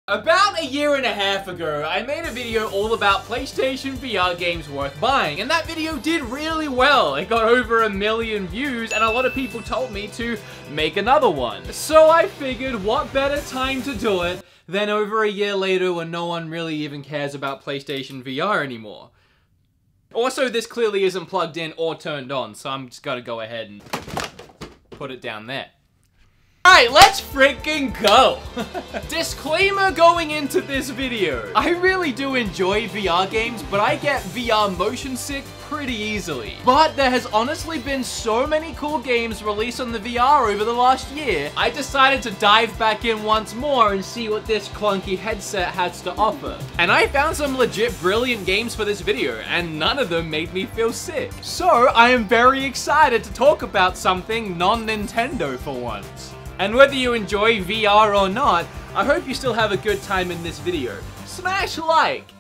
About a year and a half ago, I made a video all about PlayStation VR games worth buying, and that video did really well. It got over 1 million views, and a lot of people told me to make another one. So I figured, what better time to do it than over a year later when no one really even cares about PlayStation VR anymore. Also, this clearly isn't plugged in or turned on, so I'm just gonna go ahead and put it down there. Alright, let's freaking go! Disclaimer going into this video. I really do enjoy VR games, but I get VR motion sick pretty easily. But there has honestly been so many cool games released on the VR over the last year, I decided to dive back in once more and see what this clunky headset has to offer. And I found some legit brilliant games for this video, and none of them made me feel sick. So I am very excited to talk about something non-Nintendo for once. And whether you enjoy VR or not, I hope you still have a good time in this video. Smash like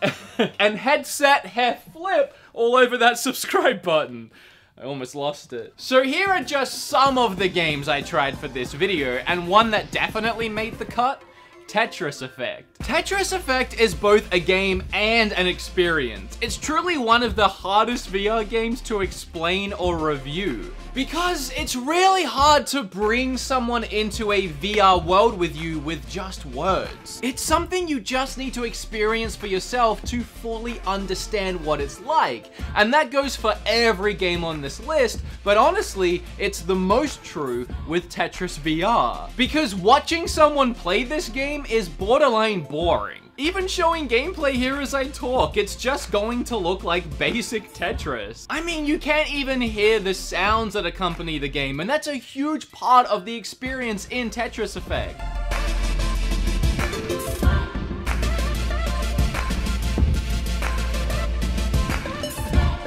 and headset hair flip all over that subscribe button. I almost lost it. So here are just some of the games I tried for this video, and one that definitely made the cut: Tetris Effect. Tetris Effect is both a game and an experience. It's truly one of the hardest VR games to explain or review, because it's really hard to bring someone into a VR world with you with just words. It's something you just need to experience for yourself to fully understand what it's like. And that goes for every game on this list, but honestly, it's the most true with Tetris VR. Because watching someone play this game is borderline boring. Even showing gameplay here as I talk, it's just going to look like basic Tetris. I mean, you can't even hear the sounds that accompany the game, and that's a huge part of the experience in Tetris Effect.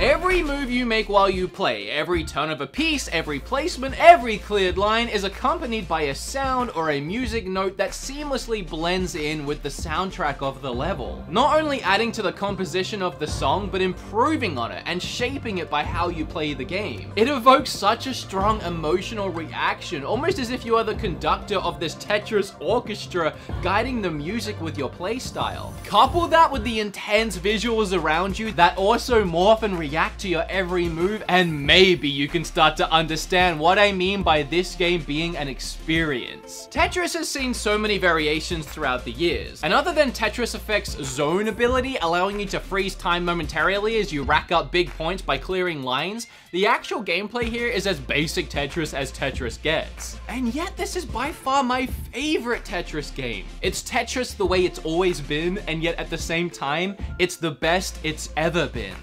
Every move you make while you play, every turn of a piece, every placement, every cleared line is accompanied by a sound or a music note that seamlessly blends in with the soundtrack of the level. Not only adding to the composition of the song, but improving on it and shaping it by how you play the game. It evokes such a strong emotional reaction, almost as if you are the conductor of this Tetris orchestra guiding the music with your playstyle. Couple that with the intense visuals around you that also morph and react to your every move, and maybe you can start to understand what I mean by this game being an experience. Tetris has seen so many variations throughout the years, and other than Tetris Effect's zone ability, allowing you to freeze time momentarily as you rack up big points by clearing lines, the actual gameplay here is as basic Tetris as Tetris gets. And yet this is by far my favorite Tetris game. It's Tetris the way it's always been, and yet at the same time, it's the best it's ever been.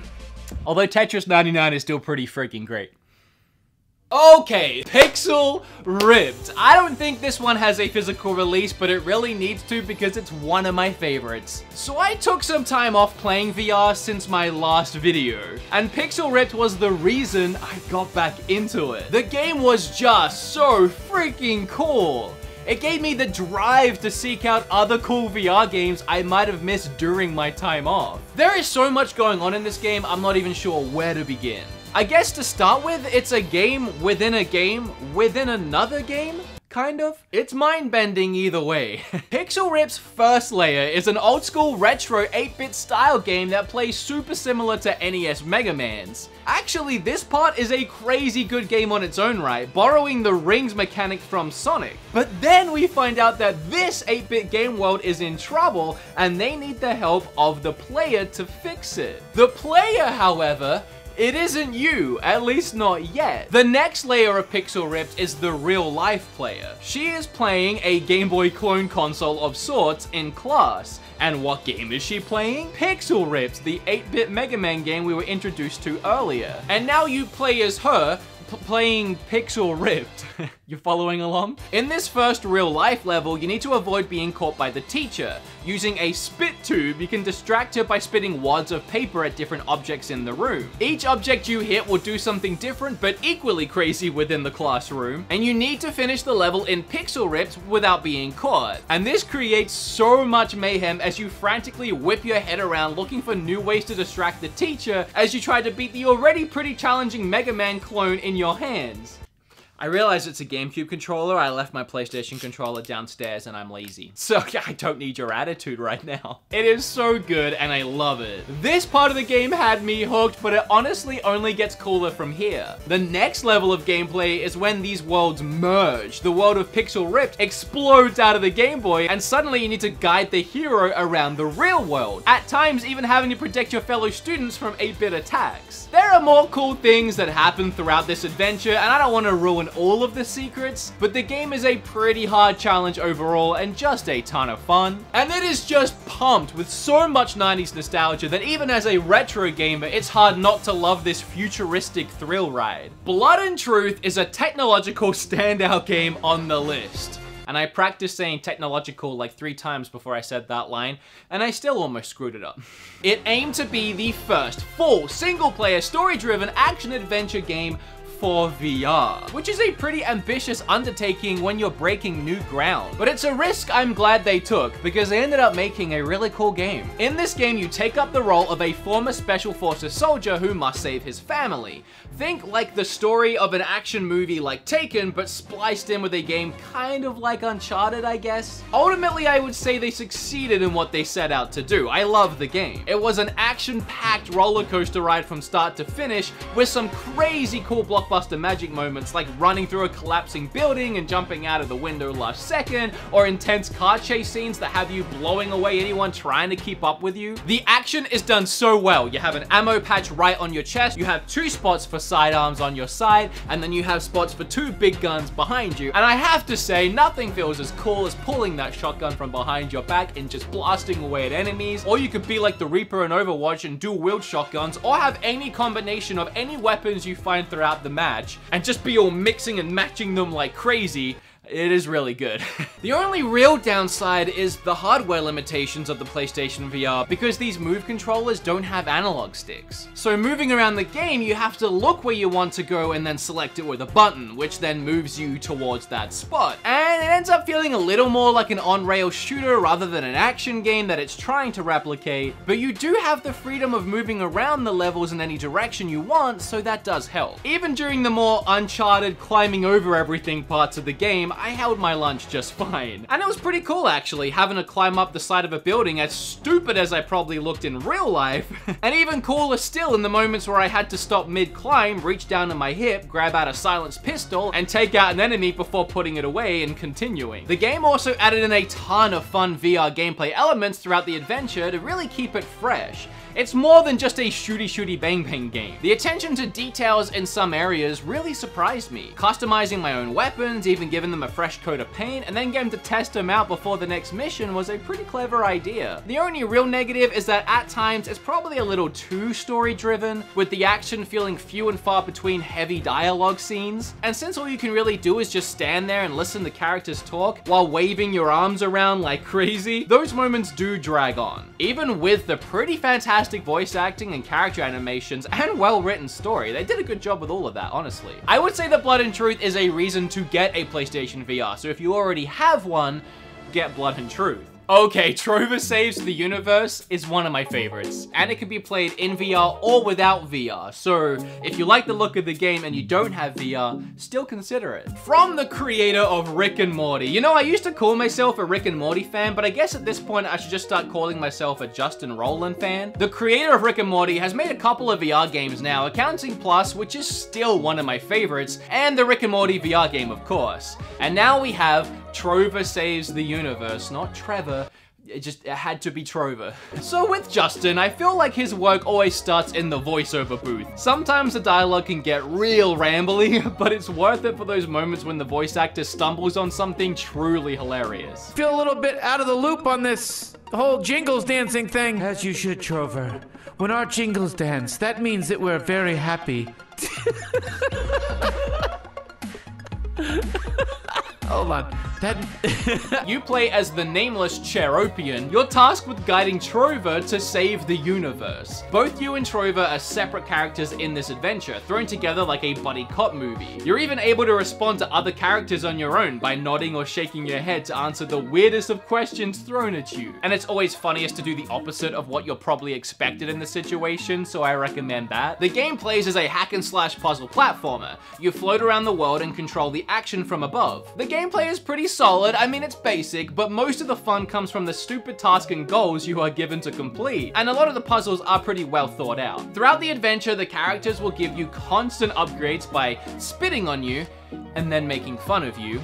Although Tetris 99 is still pretty freaking great. Okay, Pixel Ripped. I don't think this one has a physical release, but it really needs to because it's one of my favorites. So I took some time off playing VR since my last video, and Pixel Ripped was the reason I got back into it. The game was just so freaking cool. It gave me the drive to seek out other cool VR games I might have missed during my time off. There is so much going on in this game, I'm not even sure where to begin. I guess to start with, it's a game within another game? Kind of. It's mind-bending either way. Pixel Ripped's first layer is an old-school retro 8-bit style game that plays super similar to NES Mega Man's. Actually, this part is a crazy good game on its own right, borrowing the rings mechanic from Sonic. But then we find out that this 8-bit game world is in trouble, and they need the help of the player to fix it. The player, however, it isn't you, at least not yet. The next layer of Pixel Ripped is the real-life player. She is playing a Game Boy clone console of sorts in class. And what game is she playing? Pixel Ripped, the 8-bit Mega Man game we were introduced to earlier. And now you play as her, playing Pixel Ripped. You following along? In this first real-life level, you need to avoid being caught by the teacher. Using a spit tube, you can distract her by spitting wads of paper at different objects in the room. Each object you hit will do something different but equally crazy within the classroom, and you need to finish the level in Pixel Ripped without being caught. And this creates so much mayhem as you frantically whip your head around looking for new ways to distract the teacher as you try to beat the already pretty challenging Mega Man clone in your hands. I realize it's a GameCube controller. I left my PlayStation controller downstairs and I'm lazy. So I don't need your attitude right now. It is so good and I love it. This part of the game had me hooked, but it honestly only gets cooler from here. The next level of gameplay is when these worlds merge. The world of Pixel Ripped explodes out of the Game Boy and suddenly you need to guide the hero around the real world. At times even having to protect your fellow students from 8-bit attacks. There are more cool things that happen throughout this adventure and I don't want to ruin all of the secrets, but the game is a pretty hard challenge overall and just a ton of fun. And it is just pumped with so much 90s nostalgia that even as a retro gamer, it's hard not to love this futuristic thrill ride. Blood and Truth is a technological standout game on the list. And I practiced saying technological like 3 times before I said that line, and I still almost screwed it up. It aimed to be the first full single-player story-driven action-adventure game for VR, which is a pretty ambitious undertaking when you're breaking new ground. But it's a risk I'm glad they took, because they ended up making a really cool game. In this game, you take up the role of a former Special Forces soldier who must save his family. Think like the story of an action movie like Taken, but spliced in with a game kind of like Uncharted, I guess. Ultimately, I would say they succeeded in what they set out to do. I love the game. It was an action-packed roller coaster ride from start to finish, with some crazy cool blockbuster magic moments like running through a collapsing building and jumping out of the window last second, or intense car chase scenes that have you blowing away anyone trying to keep up with you. The action is done so well. You have an ammo patch right on your chest, you have 2 spots for sidearms on your side, and then you have spots for 2 big guns behind you. And I have to say, nothing feels as cool as pulling that shotgun from behind your back and just blasting away at enemies. Or you could be like the Reaper in Overwatch and dual-wield shotguns, or have any combination of any weapons you find throughout the match, and just be all mixing and matching them like crazy. It is really good. The only real downside is the hardware limitations of the PlayStation VR, because these Move controllers don't have analog sticks. So moving around the game, you have to look where you want to go and then select it with a button, which then moves you towards that spot. And it ends up feeling a little more like an on-rail shooter rather than an action game that it's trying to replicate, but you do have the freedom of moving around the levels in any direction you want, so that does help. Even during the more Uncharted climbing over everything parts of the game, I held my lunch just fine. And it was pretty cool actually, having to climb up the side of a building, as stupid as I probably looked in real life. And even cooler still in the moments where I had to stop mid-climb, reach down to my hip, grab out a silenced pistol, and take out an enemy before putting it away and continuing. The game also added in a ton of fun VR gameplay elements throughout the adventure to really keep it fresh. It's more than just a shooty bang bang game. The attention to details in some areas really surprised me. Customizing my own weapons, even giving them a fresh coat of paint, and then getting to test them out before the next mission was a pretty clever idea. The only real negative is that at times it's probably a little too story driven, with the action feeling few and far between heavy dialogue scenes. And since all you can really do is just stand there and listen to characters talk while waving your arms around like crazy, those moments do drag on. Even with the pretty fantastic voice acting and character animations and well-written story, they did a good job with all of that, honestly. I would say that Blood and Truth is a reason to get a PlayStation VR, so if you already have one, get Blood and Truth. Okay, Trover Saves the Universe is one of my favorites, and it can be played in VR or without VR, so if you like the look of the game and you don't have VR, still consider it. From the creator of Rick and Morty. You know, I used to call myself a Rick and Morty fan, but I guess at this point I should just start calling myself a Justin Roiland fan. The creator of Rick and Morty has made a couple of VR games now, Accounting Plus, which is still one of my favorites, and the Rick and Morty VR game, of course. And now we have Trover Saves the Universe, not Trevor. It had to be Trover. So with Justin, I feel like his work always starts in the voiceover booth. Sometimes the dialogue can get real rambly, but it's worth it for those moments when the voice actor stumbles on something truly hilarious. Feel a little bit out of the loop on this whole jingles dancing thing. As you should, Trover. When our jingles dance, that means that we're very happy. Hold on. You play as the nameless Cheropian. You're tasked with guiding Trover to save the universe. Both you and Trover are separate characters in this adventure, thrown together like a buddy cop movie. You're even able to respond to other characters on your own by nodding or shaking your head to answer the weirdest of questions thrown at you. And it's always funniest to do the opposite of what you're probably expected in the situation, so I recommend that. The game plays as a hack and slash puzzle platformer. You float around the world and control the action from above. The gameplay is pretty solid. I mean, it's basic, but most of the fun comes from the stupid tasks and goals you are given to complete, and a lot of the puzzles are pretty well thought out. Throughout the adventure, the characters will give you constant upgrades by spitting on you and then making fun of you.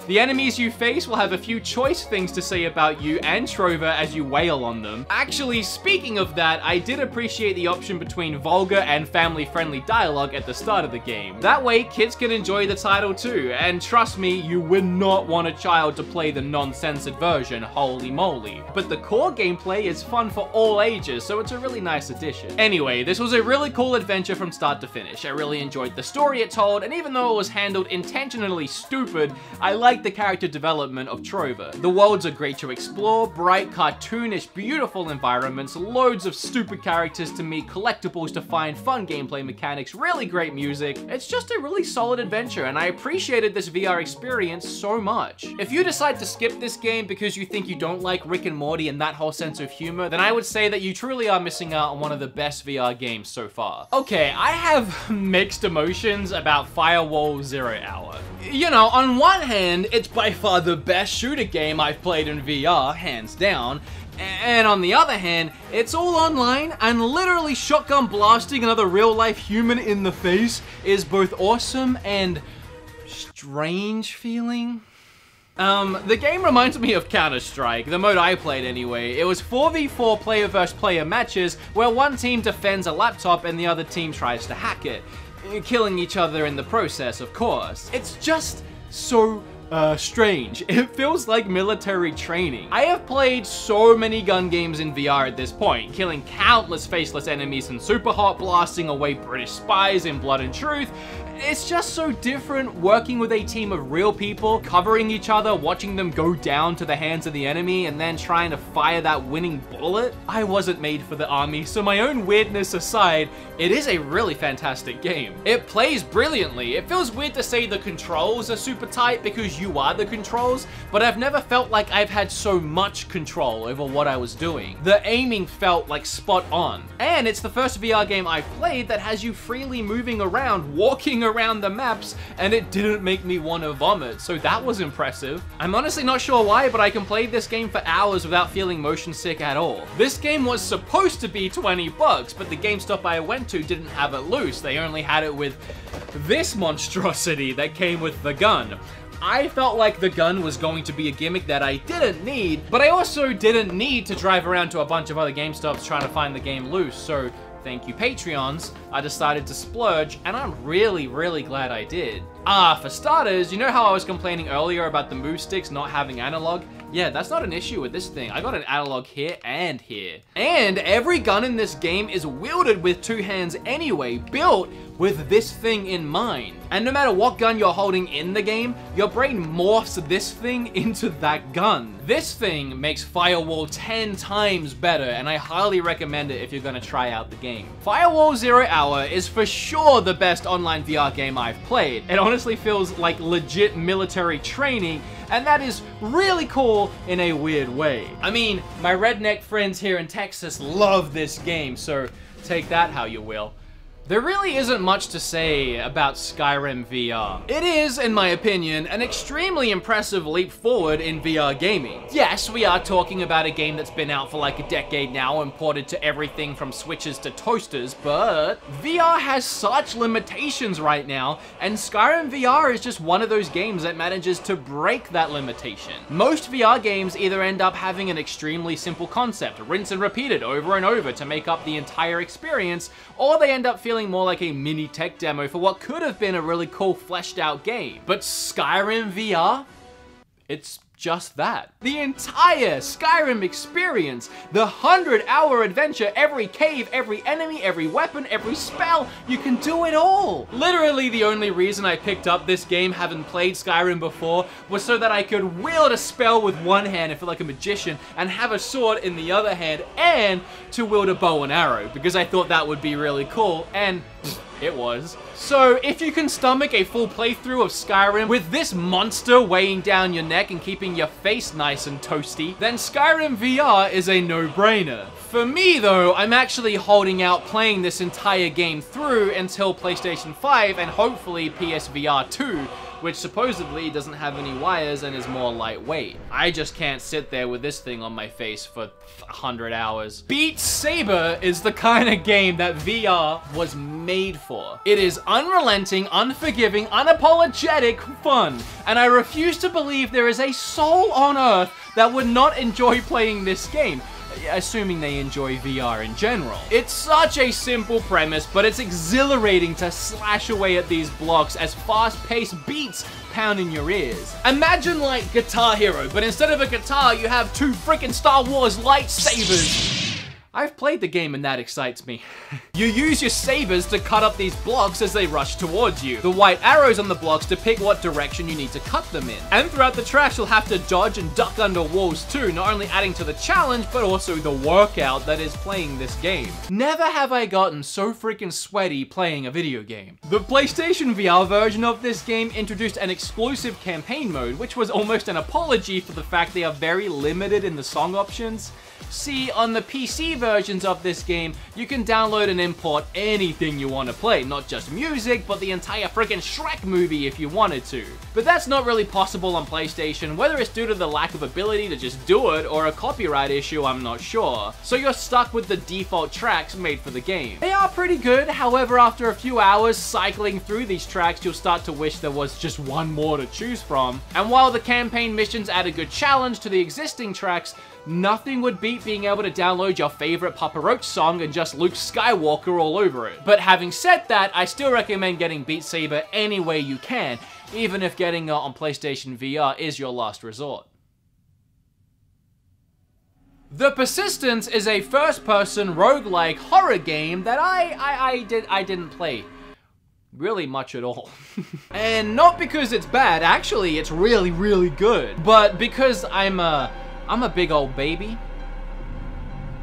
The enemies you face will have a few choice things to say about you and Trover as you wail on them. Actually, speaking of that, I did appreciate the option between vulgar and family-friendly dialogue at the start of the game. That way, kids can enjoy the title too, and trust me, you would not want a child to play the non-censored version, holy moly. But the core gameplay is fun for all ages, so it's a really nice addition. Anyway, this was a really cool adventure from start to finish. I really enjoyed the story it told, and even though it was handled intentionally stupid, I liked the character development of Trover. The worlds are great to explore, bright, cartoonish, beautiful environments, loads of stupid characters to meet, collectibles to find, fun gameplay mechanics, really great music. It's just a really solid adventure, and I appreciated this VR experience so much. If you decide to skip this game because you think you don't like Rick and Morty and that whole sense of humor, then I would say that you truly are missing out on one of the best VR games so far. Okay, I have mixed emotions about Firewall Zero Hour. You know, on one hand, it's by far the best shooter game I've played in VR, hands down. And on the other hand, it's all online, and literally shotgun blasting another real-life human in the face is both awesome and strange feeling. The game reminds me of Counter-Strike, the mode I played anyway. It was 4v4 player versus player matches where one team defends a laptop and the other team tries to hack it, killing each other in the process, of course. It's just so strange. It feels like military training. I have played so many gun games in VR at this point, killing countless faceless enemies and super hot blasting away British spies in Blood and Truth. It's just so different working with a team of real people, covering each other, watching them go down to the hands of the enemy, and then trying to fire that winning bullet. I wasn't made for the army, so my own weirdness aside, it is a really fantastic game. It plays brilliantly. It feels weird to say the controls are super tight because you are the controls, but I've never felt like I've had so much control over what I was doing. The aiming felt like spot on. And it's the first VR game I've played that has you freely moving around, walking around the maps, and it didn't make me want to vomit, so that was impressive. I'm honestly not sure why, but I can play this game for hours without feeling motion sick at all. This game was supposed to be $20, but the GameStop I went to didn't have it loose. They only had it with this monstrosity that came with the gun. I felt like the gun was going to be a gimmick that I didn't need, but I also didn't need to drive around to a bunch of other GameStops trying to find the game loose, so thank you Patreons, I decided to splurge, and I'm really, really glad I did. For starters, you know how I was complaining earlier about the move sticks not having analog? Yeah, that's not an issue with this thing. I got an analog here and here. And every gun in this game is wielded with two hands anyway, built with this thing in mind. And no matter what gun you're holding in the game, your brain morphs this thing into that gun. This thing makes Firewall 10 times better, and I highly recommend it if you're gonna try out the game. Firewall Zero Hour is for sure the best online VR game I've played. It honestly feels like legit military training, and that is really cool in a weird way. I mean, my redneck friends here in Texas love this game, so take that how you will. There really isn't much to say about Skyrim VR. It is, in my opinion, an extremely impressive leap forward in VR gaming. Yes, we are talking about a game that's been out for like a decade now and ported to everything from Switches to toasters, but VR has such limitations right now, and Skyrim VR is just one of those games that manages to break that limitation. Most VR games either end up having an extremely simple concept, rinse and repeat it over and over to make up the entire experience, or they end up feeling more like a mini tech demo for what could have been a really cool fleshed out game. But Skyrim VR? It's just that. The entire Skyrim experience, the 100-hour adventure, every cave, every enemy, every weapon, every spell, you can do it all. Literally the only reason I picked up this game, having played Skyrim before, was so that I could wield a spell with one hand and feel like a magician, and have a sword in the other hand, and to wield a bow and arrow, because I thought that would be really cool, and it was. So if you can stomach a full playthrough of Skyrim with this monster weighing down your neck and keeping your face nice and toasty, then Skyrim VR is a no-brainer. For me though, I'm actually holding out playing this entire game through until PlayStation 5 and hopefully PSVR 2, which supposedly doesn't have any wires and is more lightweight. I just can't sit there with this thing on my face for 100 hours. Beat Saber is the kind of game that VR was made for. It is unrelenting, unforgiving, unapologetic fun, and I refuse to believe there is a soul on Earth that would not enjoy playing this game, assuming they enjoy VR in general. It's such a simple premise, but it's exhilarating to slash away at these blocks as fast-paced beats pound in your ears. Imagine like Guitar Hero, but instead of a guitar, you have two freaking Star Wars lightsabers. I've played the game and that excites me. You use your sabers to cut up these blocks as they rush towards you. The white arrows on the blocks depict what direction you need to cut them in. And throughout the tracks, you'll have to dodge and duck under walls too, not only adding to the challenge, but also the workout that is playing this game. Never have I gotten so freaking sweaty playing a video game. The PlayStation VR version of this game introduced an exclusive campaign mode, which was almost an apology for the fact they are very limited in the song options. See, on the PC versions of this game, you can download and import anything you want to play, not just music, but the entire freaking Shrek movie if you wanted to. But that's not really possible on PlayStation, whether it's due to the lack of ability to just do it or a copyright issue, I'm not sure. So you're stuck with the default tracks made for the game. They are pretty good, however, after a few hours cycling through these tracks, you'll start to wish there was just one more to choose from. And while the campaign missions add a good challenge to the existing tracks, nothing would beat being able to download your favorite Papa Roach song and just Luke Skywalker all over it. But having said that, I still recommend getting Beat Saber any way you can, even if getting it on PlayStation VR is your last resort. The Persistence is a first-person roguelike horror game that I didn't play really much at all. And not because it's bad, actually it's really, really good, but because I'm a big old baby.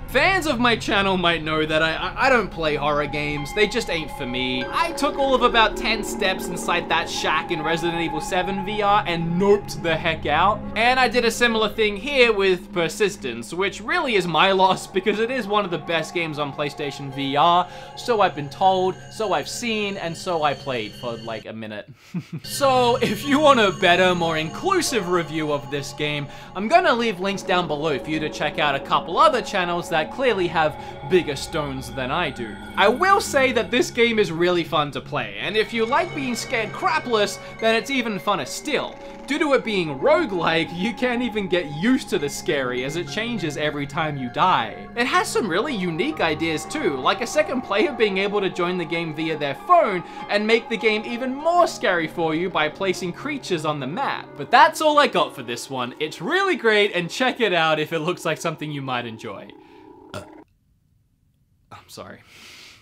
Fans of my channel might know that I don't play horror games, they just ain't for me. I took all of about 10 steps inside that shack in Resident Evil 7 VR and noped the heck out. And I did a similar thing here with Persistence, which really is my loss because it is one of the best games on PlayStation VR, so I've been told, so I've seen, and so I played for like a minute. So if you want a better, more inclusive review of this game, I'm gonna leave links down below for you to check out a couple other channels that clearly have bigger stones than I do. I will say that this game is really fun to play, and if you like being scared crapless, then it's even funner still. Due to it being roguelike, you can't even get used to the scary as it changes every time you die. It has some really unique ideas too, like a second player being able to join the game via their phone and make the game even more scary for you by placing creatures on the map. But that's all I got for this one. It's really great, and check it out if it looks like something you might enjoy. I'm sorry.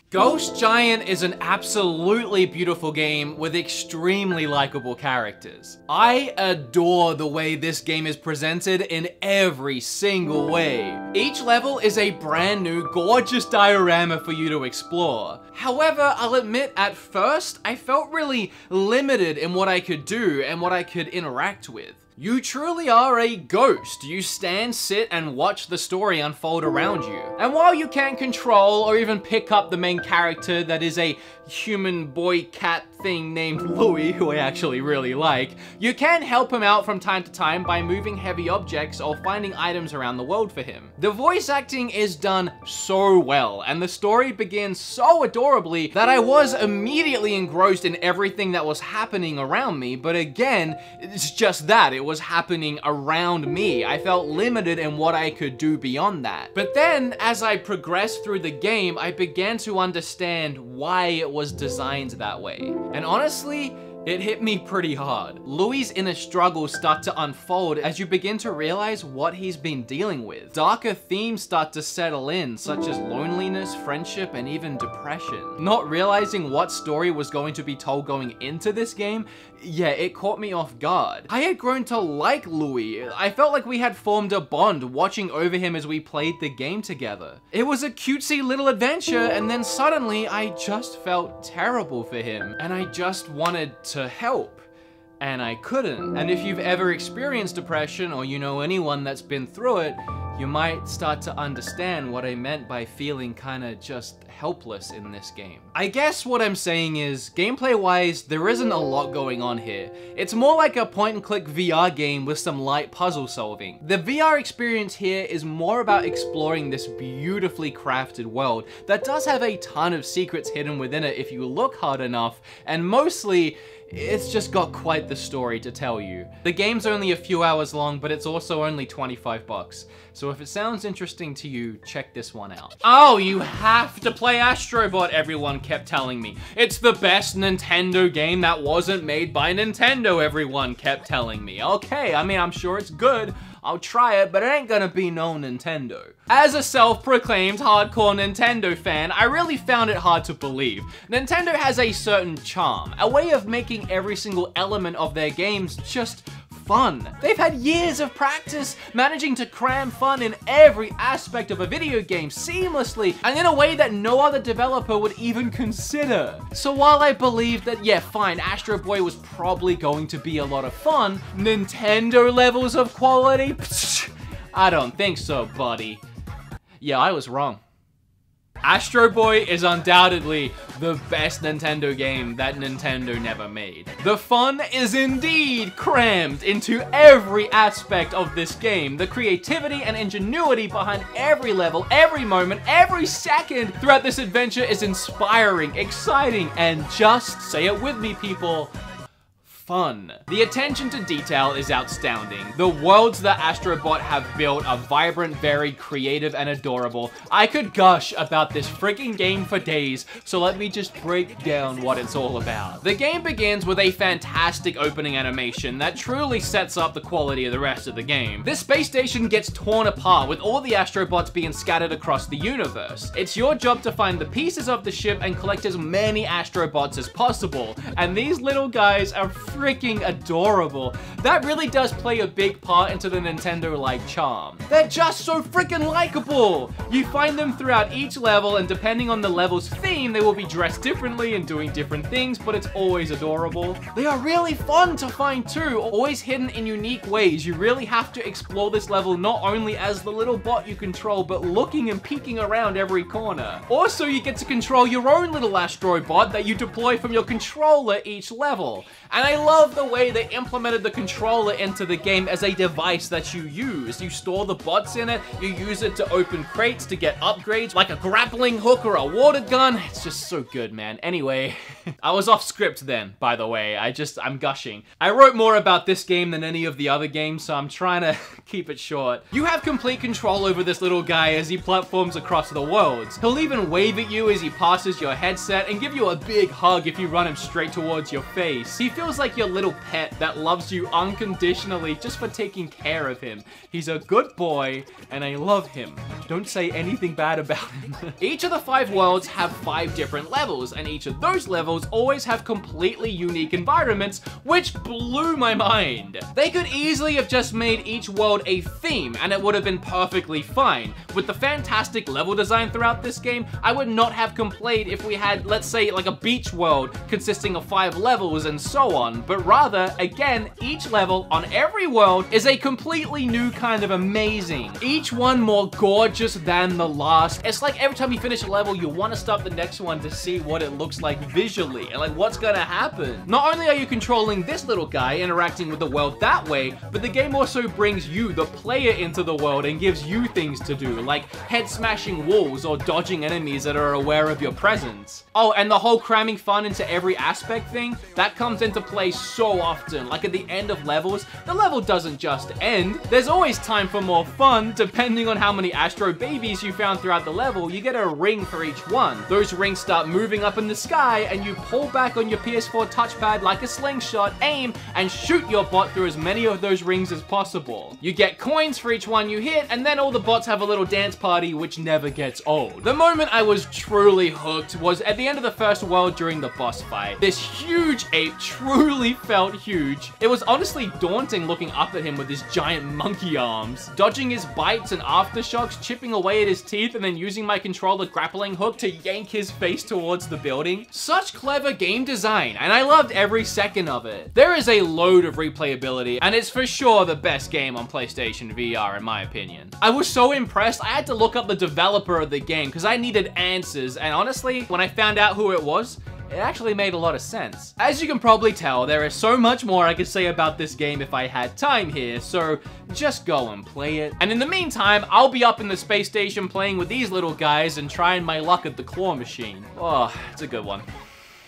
Ghost Giant is an absolutely beautiful game with extremely likable characters. I adore the way this game is presented in every single way. Each level is a brand new, gorgeous diorama for you to explore. However, I'll admit at first, I felt really limited in what I could do and what I could interact with. You truly are a ghost. You stand, sit, and watch the story unfold around you. And while you can't control or even pick up the main character that is a human boy cat thing named Louis, who I actually really like, you can help him out from time to time by moving heavy objects or finding items around the world for him. The voice acting is done so well, and the story begins so adorably that I was immediately engrossed in everything that was happening around me, but again, it's just that. It was happening around me. I felt limited in what I could do beyond that. But then, as I progressed through the game, I began to understand why it was designed that way. And honestly, It hit me pretty hard. Louis' inner struggles start to unfold as you begin to realize what he's been dealing with. Darker themes start to settle in, such as loneliness, friendship, and even depression. Not realizing what story was going to be told going into this game, yeah, it caught me off guard. I had grown to like Louis. I felt like we had formed a bond watching over him as we played the game together. It was a cutesy little adventure, and then suddenly I just felt terrible for him, and I just wanted to help. And I couldn't. And if you've ever experienced depression, or you know anyone that's been through it, you might start to understand what I meant by feeling kinda just helpless in this game. I guess what I'm saying is, gameplay-wise, there isn't a lot going on here. It's more like a point-and-click VR game with some light puzzle solving. The VR experience here is more about exploring this beautifully crafted world that does have a ton of secrets hidden within it if you look hard enough, and mostly, it's just got quite the story to tell you. The game's only a few hours long, but it's also only 25 bucks. So if it sounds interesting to you, check this one out. Oh, you have to play Astro Bot, everyone kept telling me. It's the best Nintendo game that wasn't made by Nintendo, everyone kept telling me. Okay, I mean, I'm sure it's good. I'll try it, but it ain't gonna be no Nintendo. As a self-proclaimed hardcore Nintendo fan, I really found it hard to believe. Nintendo has a certain charm, a way of making every single element of their games just fun. They've had years of practice managing to cram fun in every aspect of a video game seamlessly and in a way that no other developer would even consider. So while I believe that, yeah, fine, Astro Boy was probably going to be a lot of fun, Nintendo levels of quality? Psh, I don't think so, buddy. Yeah, I was wrong. Astro Boy is undoubtedly the best Nintendo game that Nintendo never made. The fun is indeed crammed into every aspect of this game. The creativity and ingenuity behind every level, every moment, every second throughout this adventure is inspiring, exciting, and just, say it with me, people, fun. The attention to detail is outstanding. The worlds that Astro Bot have built are vibrant, varied, creative, and adorable. I could gush about this freaking game for days, so let me just break down what it's all about. The game begins with a fantastic opening animation that truly sets up the quality of the rest of the game. This space station gets torn apart with all the Astrobots being scattered across the universe. It's your job to find the pieces of the ship and collect as many Astrobots as possible, and these little guys are freaking adorable. That really does play a big part into the Nintendo-like charm. They're just so freaking likable! You find them throughout each level, and depending on the level's theme, they will be dressed differently and doing different things, but it's always adorable. They are really fun to find too, always hidden in unique ways. You really have to explore this level not only as the little bot you control, but looking and peeking around every corner. Also, you get to control your own little Astro Bot that you deploy from your controller each level. And I love the way they implemented the controller into the game as a device that you use. You store the bots in it, you use it to open crates to get upgrades, like a grappling hook or a water gun. It's just so good, man. Anyway, I was off script then, by the way. I'm gushing. I wrote more about this game than any of the other games, so I'm trying to keep it short. You have complete control over this little guy as he platforms across the worlds. He'll even wave at you as he passes your headset and give you a big hug if you run him straight towards your face. He feels like your little pet that loves you unconditionally just for taking care of him. He's a good boy, and I love him. Don't say anything bad about him. Each of the 5 worlds have 5 different levels, and each of those levels always have completely unique environments, which blew my mind. They could easily have just made each world a theme, and it would have been perfectly fine. With the fantastic level design throughout this game, I would not have complained if we had, let's say, like a beach world consisting of 5 levels and so on, but rather, again, each level on every world is a completely new kind of amazing. Each one more gorgeous than the last. It's like every time you finish a level, you want to start the next one to see what it looks like visually and like what's gonna happen. Not only are you controlling this little guy interacting with the world that way, but the game also brings you, the player, into the world and gives you things to do, like head smashing walls or dodging enemies that are aware of your presence. Oh, and the whole cramming fun into every aspect thing, that comes into to play so often. Like at the end of levels, the level doesn't just end. There's always time for more fun. Depending on how many Astro Babies you found throughout the level, you get a ring for each one. Those rings start moving up in the sky, and you pull back on your PS4 touchpad like a slingshot, aim, and shoot your bot through as many of those rings as possible. You get coins for each one you hit, and then all the bots have a little dance party, which never gets old. The moment I was truly hooked was at the end of the first world during the boss fight. This huge ape truly felt huge. It was honestly daunting looking up at him with his giant monkey arms. Dodging his bites and aftershocks, chipping away at his teeth, and then using my controller grappling hook to yank his face towards the building. Such clever game design, and I loved every second of it. There is a load of replayability, and it's for sure the best game on PlayStation VR in my opinion. I was so impressed, I had to look up the developer of the game because I needed answers, and honestly, when I found out who it was, it actually made a lot of sense. As you can probably tell, there is so much more I could say about this game if I had time here, so just go and play it. And in the meantime, I'll be up in the space station playing with these little guys and trying my luck at the claw machine. Oh, it's a good one.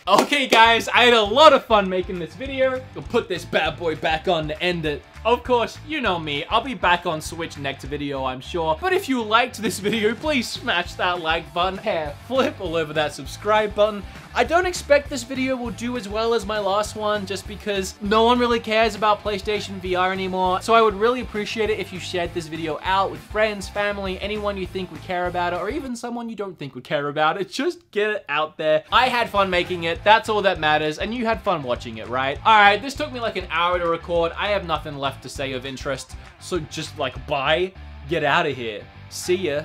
Okay guys, I had a lot of fun making this video. I'll put this bad boy back on to end it. Of course, you know me, I'll be back on Switch next video, I'm sure. But if you liked this video, please smash that like button, hair flip all over that subscribe button. I don't expect this video will do as well as my last one, just because no one really cares about PlayStation VR anymore. So I would really appreciate it if you shared this video out with friends, family, anyone you think would care about it, or even someone you don't think would care about it. Just get it out there. I had fun making it, that's all that matters, and you had fun watching it, right? Alright, this took me like an hour to record. I have nothing left to say of interest, so just like bye, get out of here, see ya.